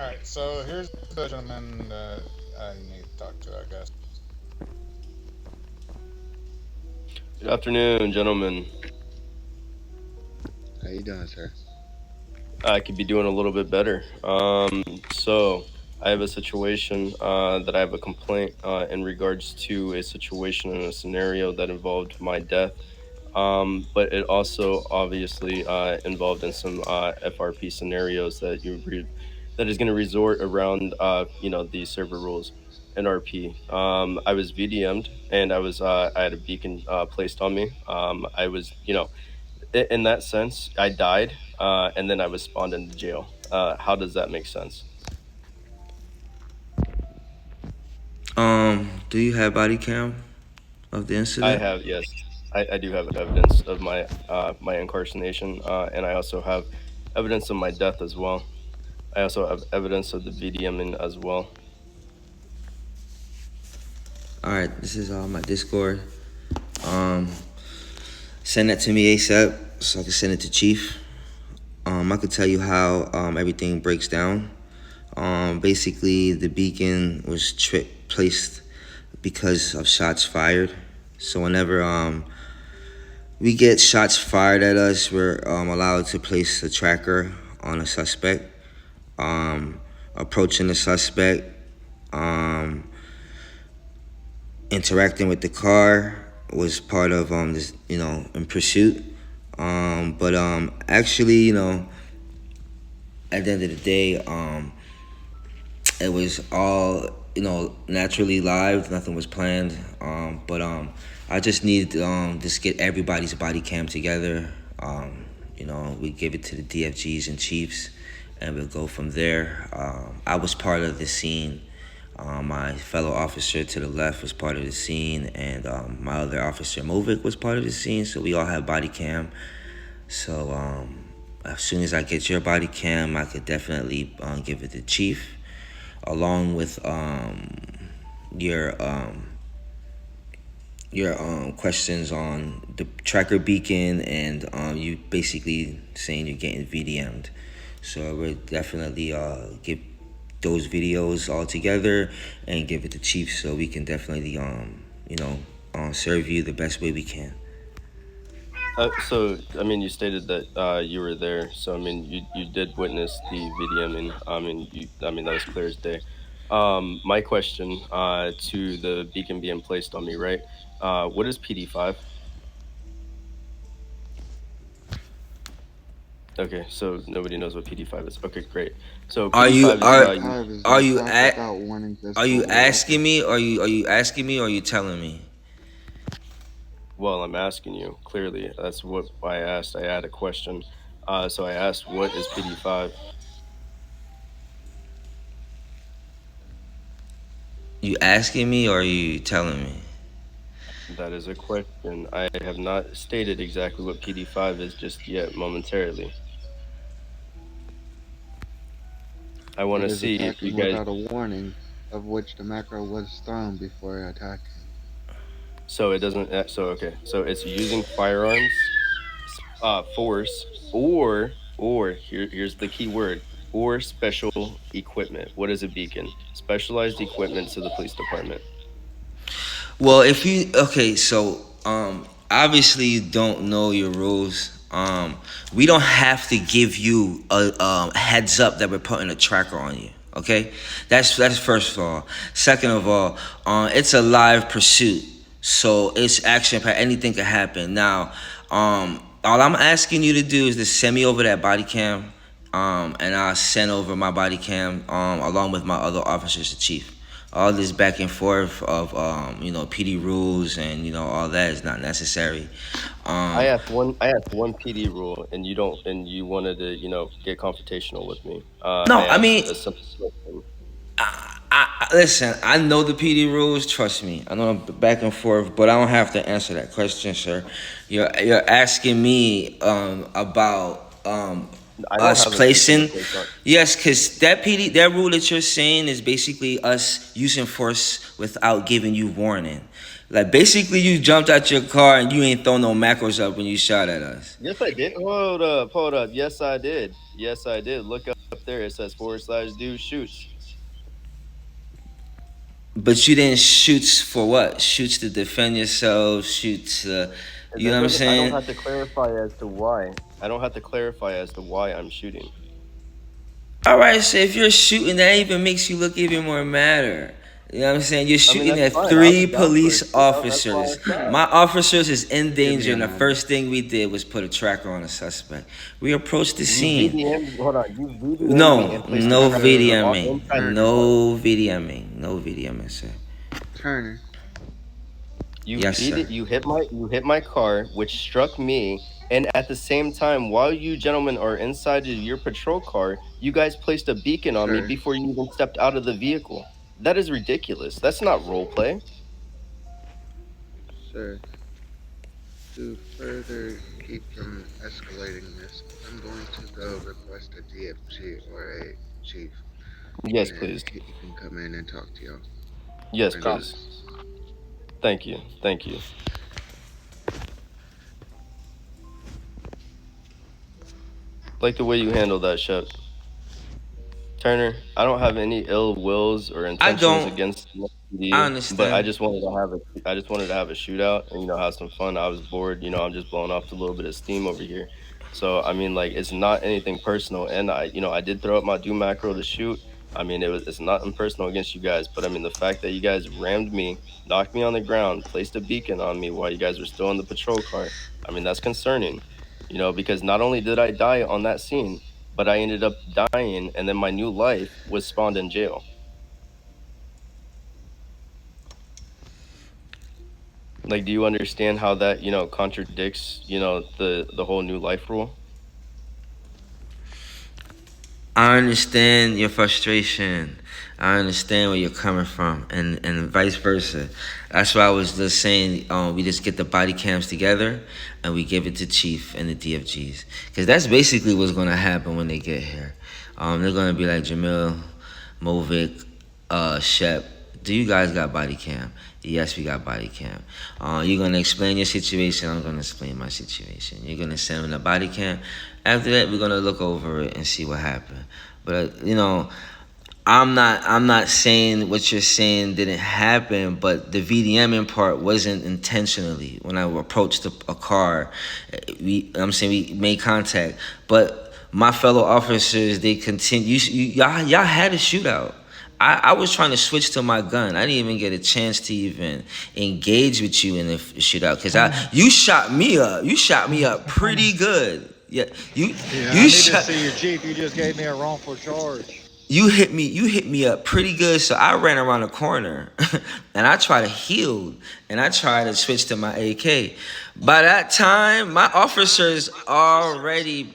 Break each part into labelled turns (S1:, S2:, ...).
S1: Alright, so here's the gentleman that I need to talk to, I guess.
S2: Good afternoon, gentlemen.
S3: How you doing, sir?
S2: I could be doing a little bit better. So I have a situation that I have a complaint in regards to a situation and a scenario that involved my death. But it also obviously involved in some FRP scenarios that is going to resort around the server rules. NRP. I was VDM'd and I had a beacon placed on me. I was in that sense, I died, and then I was spawned into jail. How does that make sense?
S4: Do you have body cam of the
S2: I
S4: incident?
S2: have, yes, I do have evidence of my incarceration, and I also have evidence of my death as well. I also have evidence of the VDMing as well.
S4: All right, this is my Discord. Um, Send that to me ASAP so I can send it to Chief. I could tell you how everything breaks down. Basically, the beacon was placed because of shots fired. So whenever we get shots fired at us, we're allowed to place a tracker on a suspect. Um, Approaching the suspect, um, interacting with the car was part of this, in pursuit. But actually, at the end of the day, it was all naturally live. Nothing was planned. But I just need just get everybody's body cam together. We give it to the DFGs and chiefs, and we'll go from there. I was part of the scene. My fellow officer to the left was part of the scene, and my other officer Movic was part of the scene. So we all have body cam. So as soon as I get your body cam, I could definitely give it to Chief, along with your questions on the tracker beacon, and you basically saying you're getting VDM'd. So we'll definitely get those videos all together and give it to Chief so we can definitely serve you the best way we can.
S2: So, I mean, you stated that you were there. So, I mean, you did witness the VDMing. I mean, that was clear as day. My question to the beacon being placed on me, right? What is PD5? Okay, so nobody knows what PD5 is. Okay, great. So
S4: Are you
S2: PD5 is
S4: are
S3: PD5 is
S4: are
S3: don't
S4: you
S3: talk
S4: at?
S3: without warning just
S4: Are
S3: for
S4: you
S3: the
S4: asking
S3: record.
S4: me? Are you asking me? Or are you telling me?
S2: well, I'm asking you clearly. That's what I asked. I had a question. So I asked, what is PD5?
S4: You asking me or are you telling me?
S2: That is a question. I have not stated exactly what PD5 is just yet momentarily. I want
S3: It
S2: to
S3: is
S2: see if you
S3: attacking
S2: guys.
S3: without a warning, of which the macro was thrown before attacking.
S2: So it doesn't. So okay. So it's using firearms, force, or here's the key word, or special equipment. What is a beacon? Specialized equipment to the police department.
S4: Well, if you okay, so obviously you don't know your rules. We don't have to give you a heads up that we're putting a tracker on you. Okay, that's first of all. Second of all, it's a live pursuit, so it's action packed. Anything could happen. Now, all I'm asking you to do is to send me over that body cam, and I'll send over my body cam along with my other officers, the chief. All this back and forth of PD rules and all that is not necessary.
S2: I
S4: Um,
S2: asked one. I asked one PD rule, and you don't. And you wanted to, get confrontational with me. I
S4: no, I
S2: asked
S4: mean,
S2: a simple question.
S4: listen. I know the PD rules. Trust me, I know I'm back and forth, but I don't have to answer that question, sir. You're asking me about
S2: I don't
S4: us
S2: have an incident
S4: placing.
S2: placed on.
S4: Yes, because that rule that you're saying is basically us using force without giving you warning. Like basically, you jumped out your car and you ain't throw no macros up when you shot at us.
S2: Yes, I did. Hold up, hold up. Yes, I did. Yes, I did. Look up there. It says / do shoots.
S4: But you didn't shoot for what? Shoots to defend yourself. Shoots. You know what I'm
S2: I don't
S4: saying?
S2: have to clarify as to why. I don't have to clarify as to why I'm shooting.
S4: All right, so if you're shooting, that even makes you look even more madder. You know what I'm saying? You're shooting
S2: that's
S4: at
S2: fine. I
S4: three
S2: was down for a
S4: police
S2: shootout. That's why I
S4: officers.
S2: shot.
S4: My officers is in danger, and the
S3: man.
S4: first thing we did was put a tracker on a suspect. We approached the
S2: You
S4: scene.
S2: VDM. Hold on. You VDM me
S4: No,
S2: and placed
S4: no
S2: a tracker
S4: VDMing.
S2: inside your car.
S4: No VDMing. No VDMing, sir.
S3: Turner.
S4: Yes, sir.
S2: You hit my car, which struck me, and at the same time, while you gentlemen are inside of your patrol car, you guys placed a beacon on me
S3: Sir.
S2: before you even stepped out of the vehicle. That is ridiculous. That's not role play.
S3: Sir, to further keep from escalating this, I'm going to go request a DFG or a chief.
S2: Yes,
S3: And
S2: please.
S3: he can come in and talk to y'all.
S2: Yes,
S3: Right
S2: please. Thank you. Thank you. Like the way you handle that, Shep. Turner, I don't have any ill wills or intentions
S4: don't.
S2: against you,
S4: I
S2: but
S4: understand.
S2: I just wanted to have a shootout and have some fun. I was bored, I'm just blowing off a little bit of steam over here. So I mean, like, it's not anything personal, and I did throw up my do macro to shoot. I mean, it's nothing personal against you guys, but I mean, the fact that you guys rammed me, knocked me on the ground, placed a beacon on me while you guys were still in the patrol car. I mean, that's concerning, because not only did I die on that scene, but I ended up dying, and then my new life was spawned in jail. Like, do you understand how that contradicts the whole new life rule?
S4: I understand your frustration. I understand where you're coming from, and vice versa. That's why I was just saying, we just get the body cams together, and we give it to Chief and the DFGs, because that's basically what's gonna happen when they get here. They're gonna be like, Jamil, Movic, Shep, do you guys got body cam? Yes, we got body cam. You're gonna explain your situation. I'm gonna explain my situation. You're gonna send them the body cam. After that, we're gonna look over it and see what happened. But I'm not saying what you're saying didn't happen, but the VDMing part wasn't intentionally. When I approached a car, I'm saying we made contact, but my fellow officers, they continue. Y'all had a shootout. I was trying to switch to my gun. I didn't even get a chance to even engage with you in the shootout because you shot me up. You shot me up pretty good. Yeah,
S5: I need to see your chief. You just gave me a wrongful charge.
S4: You hit me up pretty good, so I ran around the corner and I tried to heal and I tried to switch to my AK. By that time, my officers already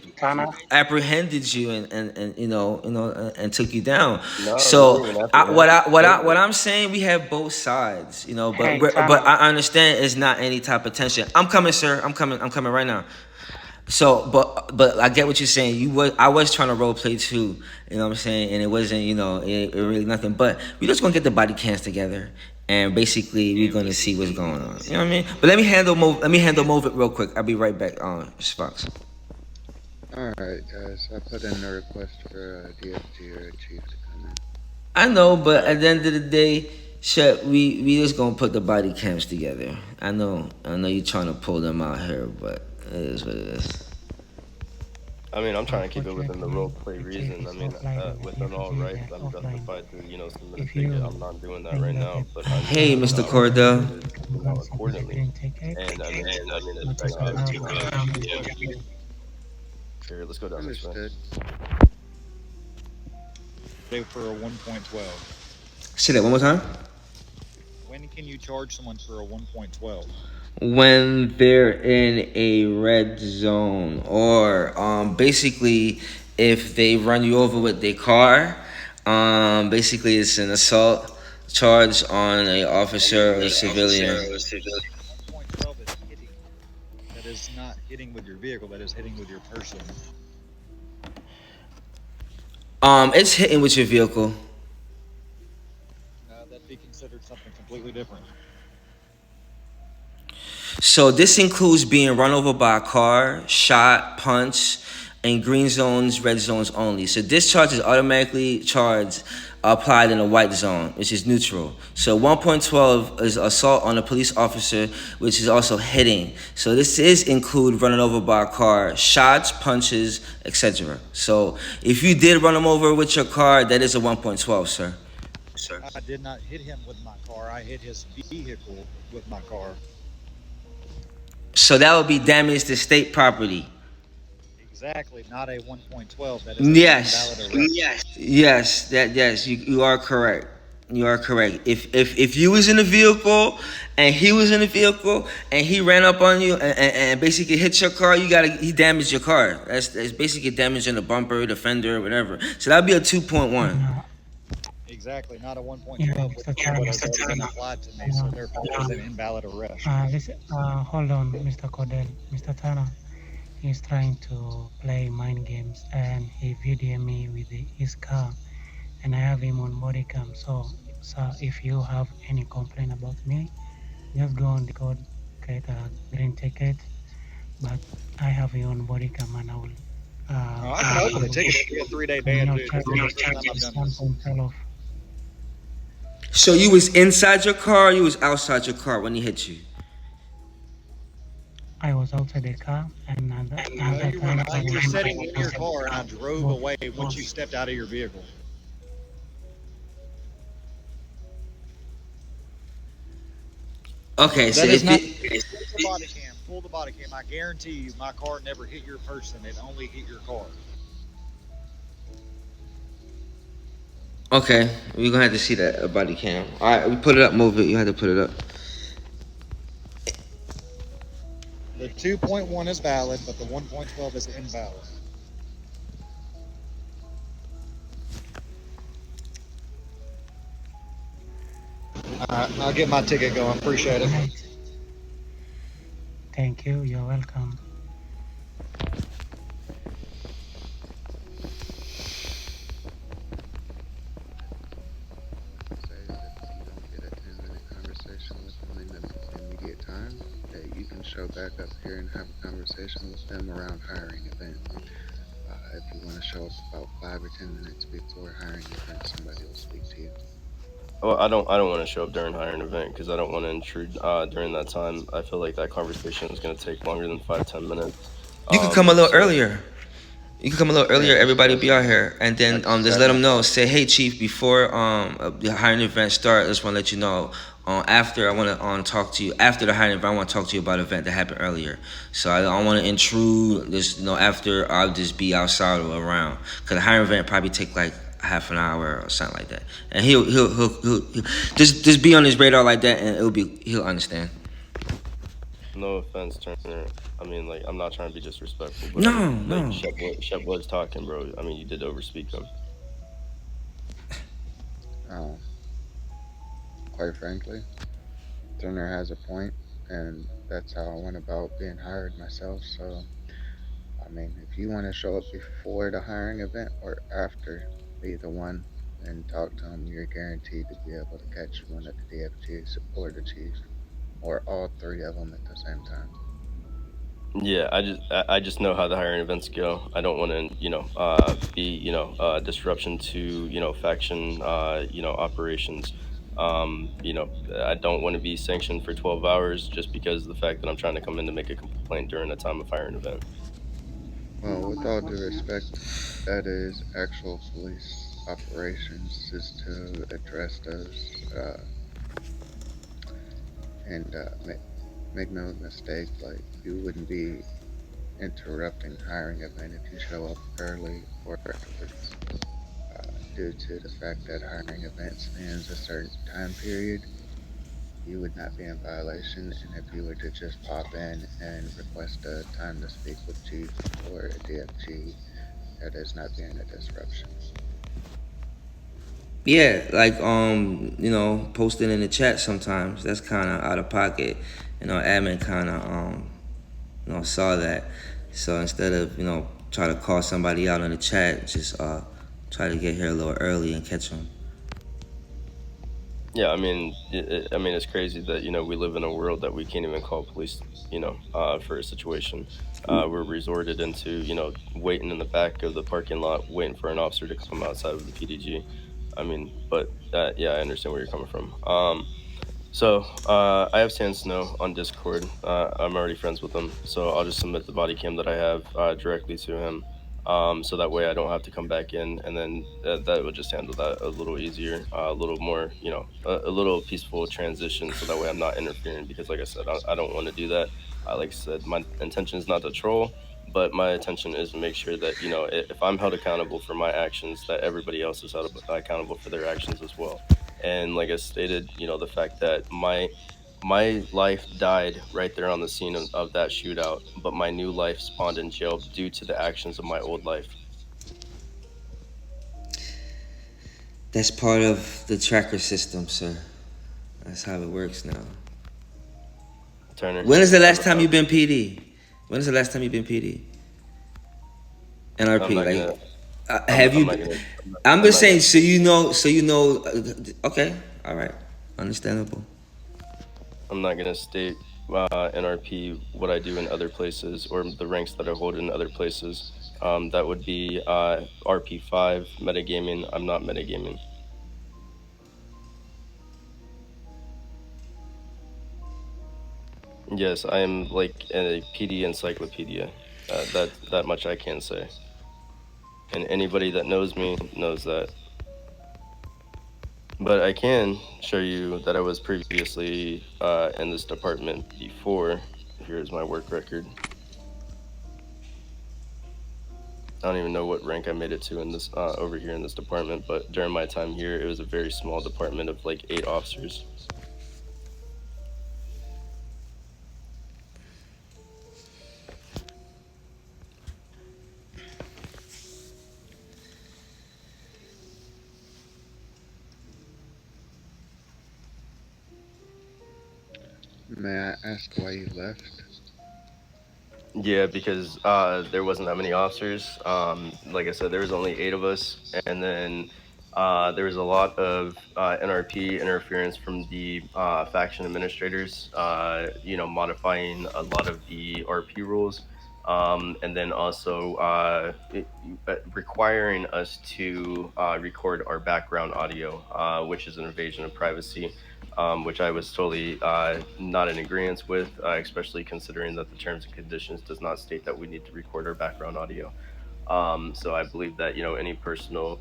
S4: apprehended you and took you down.
S2: No,
S4: So
S2: what
S4: what I'm saying, we have both sides, but I understand it's not any type of tension. I'm coming, sir. I'm coming right now. So, but I get what you're saying. I was trying to role play too, you know what I'm saying, and it wasn't, it really nothing. But we just gonna get the body cams together, and basically we're gonna see what's going on. You know what I mean? But let me handle Movit real quick. I'll be right back on Fox.
S3: Alright, guys. I put in a request for a DFG or a chief to come in.
S4: I know, but at the end of the day, Shep, we just gonna put the body cams together. I know you're trying to pull them out here, but it is what it is.
S2: I mean, I'm trying to keep it within the role play reason. I mean, within all rights, I'm justified to, submit a ticket. I'm not doing that right now, but
S4: Hey, Mr. Cordell.
S2: Accordingly. And I mean, it's here, let's go down this way.
S3: Understood.
S5: For a 1.12.
S4: Say that one more time.
S5: When can you charge someone for a 1.12?
S4: When they're in a red zone, or basically if they run you over with their car, basically it's an assault charge on an officer or a civilian.
S5: 1.12 is hitting. That is not hitting with your vehicle. That is hitting with your person.
S4: It's hitting with your vehicle.
S5: That'd be considered something completely different.
S4: So this includes being run over by a car, shot, punch, in green zones, red zones only. So this charge is automatically charged applied in a white zone, which is neutral. So 1.12 is assault on a police officer, which is also hitting. So this is include running over by a car, shots, punches, etc. So if you did run him over with your car, that is a 1.12, sir.
S5: I did not hit him with my car. I hit his vehicle with my car.
S4: So that would be damage to state property.
S5: Exactly, not a 1.12. That is an
S4: Yes.
S5: invalid arrest.
S4: Yes, you are correct. You are correct. If you was in a vehicle and he was in a vehicle and he ran up on you and basically hit your car, he damaged your car. That's basically damage in the bumper, the fender, whatever. So that'd be a 2.1.
S5: Exactly, not a 1.12,
S6: Yeah,
S5: which
S6: Mr.
S5: is
S6: Tana.
S5: what has already been applied to me. So therefore, it is an invalid arrest.
S6: Listen, hold on, Mr. Cordell. Mr. Tana, he's trying to play mind games and he videoed me with his car and I have him on body cam. So, sir, if you have any complaint about me, just go on the code, create a green ticket. But I have you on body cam and I will.
S5: I can open the ticket and get a 3-day ban too. That's the first time I've done this.
S4: So you was inside your car, or you was outside your car when he hit you?
S6: I was outside the car and at that time I
S5: You were
S6: was
S5: sitting in your car and I drove away once you stepped out of your vehicle.
S4: Okay, so
S5: That is
S4: if
S5: not.
S4: it,
S5: Pull the body cam. Pull the body cam. I guarantee you, my car never hit your person. It only hit your car.
S4: okay, we're gonna have to see that body cam. All right, we put it up. Move it. You had to put it up.
S5: The 2.1 is valid, but the 1.12 is invalid. I'll get my ticket going. Appreciate it.
S6: Right. Thank you. You're welcome.
S3: Say that if you don't get a 10-minute conversation with them in the immediate time, that you can show back up here and have a conversation with them around hiring event. If you want to show up about 5 or 10 minutes before hiring event, somebody will speak to you.
S2: Well, I don't want to show up during hiring event because I don't want to intrude during that time. I feel like that conversation is going to take longer than 5-10 minutes.
S4: You could come a little
S2: So-
S4: earlier. You can come a little earlier. Everybody will be out here, and then just let them know. Say, hey, chief, before the hiring event start, I just want to let you know. After I want to talk to you after the hiring event. I want to talk to you about an event that happened earlier. So I don't want to intrude. Just after I'll just be outside or around, because the hiring event probably take like half an hour or something like that. And he'll just be on his radar like that, and he'll understand.
S2: No offense, Turner. I mean, like, I'm not trying to be disrespectful. But
S4: No,
S2: I mean,
S4: no.
S2: like, Shep was talking, bro. I mean, you did overspeak him.
S3: Quite frankly, Turner has a point, and that's how I went about being hired myself. So, I mean, if you want to show up before the hiring event or after, either one, and talk to them, you're guaranteed to be able to catch one of the DFGs or the chief, or all three of them at the same time.
S2: Yeah, I just know how the hiring events go. I don't want to, be, disruption to, faction, operations. I don't want to be sanctioned for 12 hours just because of the fact that I'm trying to come in to make a complaint during a time of hiring event.
S3: Well, with all due respect, that is actual police operations, is to address those, and make no mistake, like, you wouldn't be interrupting hiring event if you show up early or afterwards. Due to the fact that hiring event spans a certain time period, you would not be in violation, and if you were to just pop in and request a time to speak with chief or a DFG, that is not being a disruption.
S4: Yeah, like posting in the chat sometimes, that's kind of out of pocket. Admin kind of saw that. So instead of try to call somebody out in the chat, just try to get here a little early and catch them.
S2: Yeah, I mean, it's crazy that we live in a world that we can't even call police, for a situation. We're resorted into waiting in the back of the parking lot, waiting for an officer to come outside of the PDG. I mean, but yeah, I understand where you're coming from. So I have Sand Snow on Discord. I'm already friends with him, so I'll just submit the body cam that I have directly to him. So that way I don't have to come back in, and then that would just handle that a little easier, a little more, a little peaceful transition. So that way I'm not interfering, because like I said, I don't want to do that. Like I said, my intention is not to troll, but my intention is to make sure that if I'm held accountable for my actions, that everybody else is held accountable for their actions as well. And like I stated, the fact that my life died right there on the scene of that shootout, but my new life spawned in jail due to the actions of my old life.
S4: That's part of the tracker system, sir. That's how it works now.
S2: Turner.
S4: When is the last time you've been PD? When is the last time you've been PD? NRP, have you? I'm just saying, so you know. Okay, all right, understandable.
S2: I'm not gonna state NRP what I do in other places or the ranks that I hold in other places. That would be RP5 metagaming. I'm not metagaming. Yes, I am like a PD encyclopedia. That much I can say. And anybody that knows me knows that. But I can show you that I was previously in this department before. Here's my work record. I don't even know what rank I made it to in this over here in this department, but during my time here, it was a very small department of like 8 officers.
S3: May I ask why you left?
S2: Yeah, because there wasn't that many officers. Like I said, there was only 8 of us, and then there was a lot of NRP interference from the faction administrators, modifying a lot of the RP rules, and then also requiring us to record our background audio, which is an invasion of privacy. Which I was totally not in agreement with, especially considering that the terms and conditions does not state that we need to record our background audio. So I believe that any personal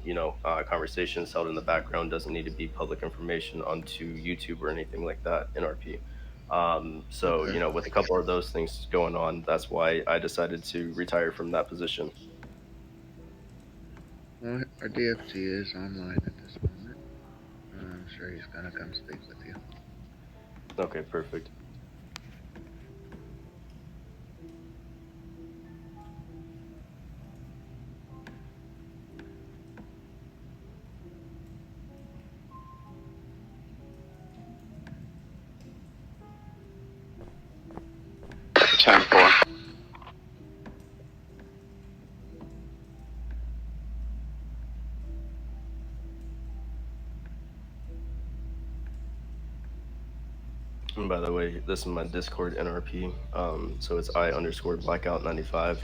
S2: conversations held in the background doesn't need to be public information onto YouTube or anything like that in RP. So
S3: Okay.
S2: with a couple of those things going on, that's why I decided to retire from that position.
S3: Well, our DFG is online at this moment. I'm sure he's gonna come speak with you.
S2: Okay, perfect. And by the way, this is my Discord NRP. So it's I_blackout95.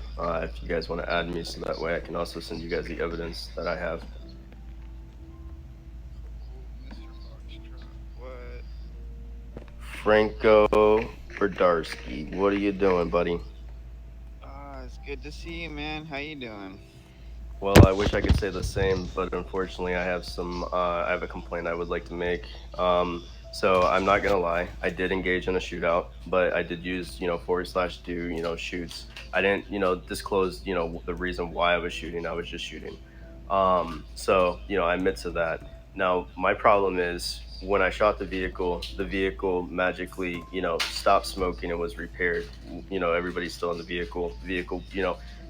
S2: If you guys want to add me, so that way I can also send you guys the evidence that I have.
S7: What?
S2: Franco Berdarsky, what are you doing, buddy?
S7: It's good to see you, man. How you doing?
S2: Well, I wish I could say the same, but unfortunately, I have a complaint I would like to make. So I'm not gonna lie, I did engage in a shootout, but I did use, /do, shoots. I didn't, disclose, the reason why I was shooting. I was just shooting. So, I admit to that. Now, my problem is when I shot the vehicle magically, stopped smoking and was repaired. Everybody's still in the vehicle. The vehicle,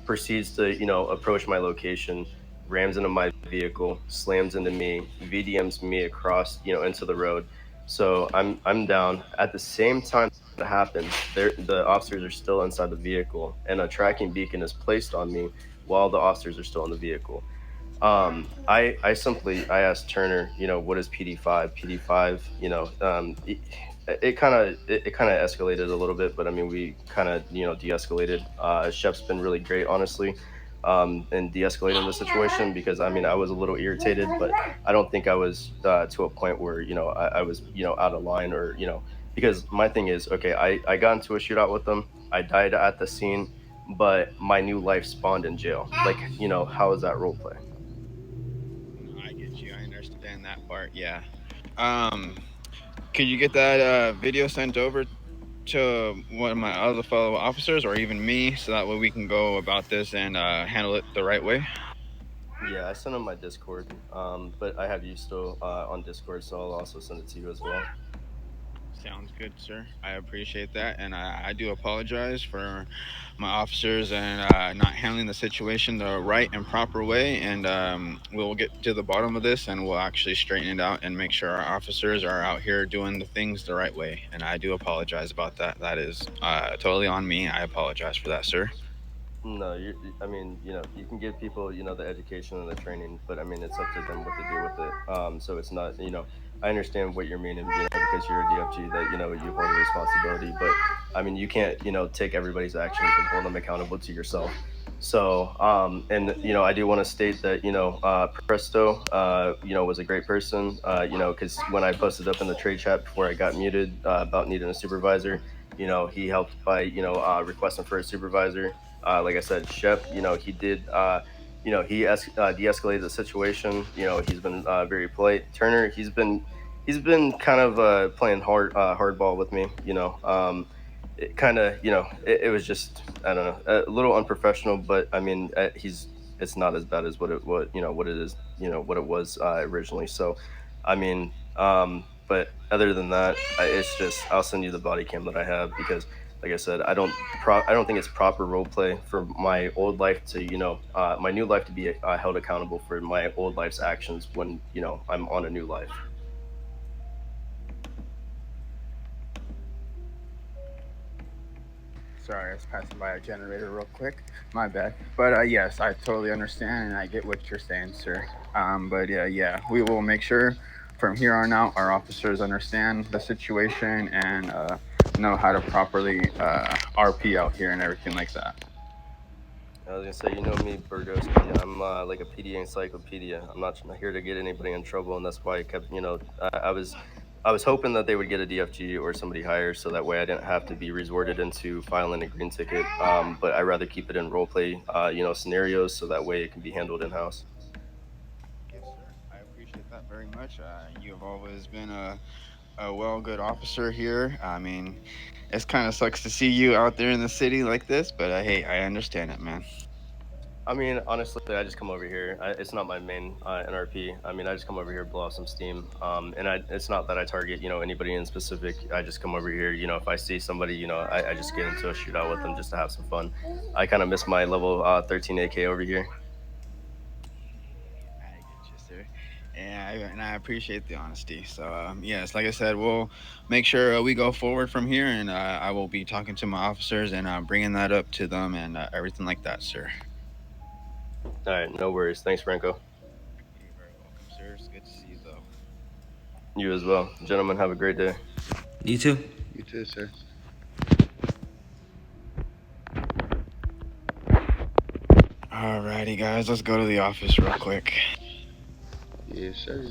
S2: proceeds to, approach my location, rams into my vehicle, slams into me, VDMs me across, into the road. So I'm down. At the same time that happens, the officers are still inside the vehicle, and a tracking beacon is placed on me while the officers are still in the vehicle. I asked Turner, you know, what is PD5? PD5, you know, it kind of it kind of escalated a little bit, but I mean, we kind of, you know, de-escalated. Chef's been really great, honestly, in de-escalating the situation, because I mean, I was a little irritated, but I don't think I was to a point where, you know, I was, you know, out of line, or, you know, because my thing is, okay, I got into a shootout with them, I died at the scene, but my new life spawned in jail. Like, you know, how is that role play?
S7: No, I get you. I understand that part. Yeah. Um, could you get that video sent over to one of my other fellow officers, or even me, so that way we can go about this and handle it the right way?
S2: Yeah, I sent him my Discord, but I have you still on Discord, so I'll also send it to you as well.
S7: Sounds good, sir. I appreciate that, and I do apologize for my officers and not handling the situation the right and proper way. And we'll get to the bottom of this, and we'll actually straighten it out and make sure our officers are out here doing the things the right way. And I do apologize about that. That is totally on me. I apologize for that, sir.
S2: No, I mean, you know, you can give people, you know, the education and the training, but I mean, it's up to them what to do with it. So it's not, you know, I understand what you're meaning, you know, because you're a DFG, that, you know, you hold a responsibility, but I mean, you can't, you know, take everybody's actions and hold them accountable to yourself. So, and, you know, I do want to state that, you know, Presto, you know, was a great person, you know, because when I posted up in the trade chat before I got muted about needing a supervisor, you know, he helped by, you know, requesting for a supervisor. Like I said, Shep, you know, he did, you know, he de-escalated the situation. You know, he's been very polite. Turner, he's been kind of playing hardball with me. You know, it kind of, you know, it was just, I don't know, a little unprofessional. But I mean, it's not as bad as what it is, you know, what it was originally. So, I mean, but other than that, it's just, I'll send you the body cam that I have, because like I said, I don't think it's proper role play for my old life to, you know, my new life to be held accountable for my old life's actions when, you know, I'm on a new life.
S7: Sorry, I was passing by a generator real quick. My bad. But yes, I totally understand and I get what you're saying, sir. But yeah, we will make sure from here on out our officers understand the situation and know how to properly RP out here and everything like that.
S2: I was gonna say, you know me, Burgos. I'm like a PD encyclopedia. I'm not here to get anybody in trouble, and that's why I kept, you know, I was hoping that they would get a DFG or somebody higher, so that way I didn't have to be resorted into filing a green ticket. But I'd rather keep it in role play, you know, scenarios, so that way it can be handled in house.
S7: Yes, sir. I appreciate that very much. You have always been a good officer here. I mean, it kind of sucks to see you out there in the city like this, but hey, I understand it, man.
S2: I mean, honestly, I just come over here. It's not my main NRP. I mean, I just come over here, blow off some steam. And it's not that I target, you know, anybody in specific. I just come over here. You know, if I see somebody, you know, I just get into a shootout with them just to have some fun. I kind of miss my level 13 AK over here.
S7: I get you, sir. And I appreciate the honesty. So, yes, like I said, we'll make sure we go forward from here, and I will be talking to my officers and bringing that up to them and everything like that, sir.
S2: All right, no worries. Thanks, Franco.
S7: You're very welcome, sir. It's good to see you, though.
S2: You as well. Gentlemen, have a great day.
S4: You too.
S3: You too, sir.
S7: Alrighty, guys, let's go to the office real quick.
S3: Yes, sir.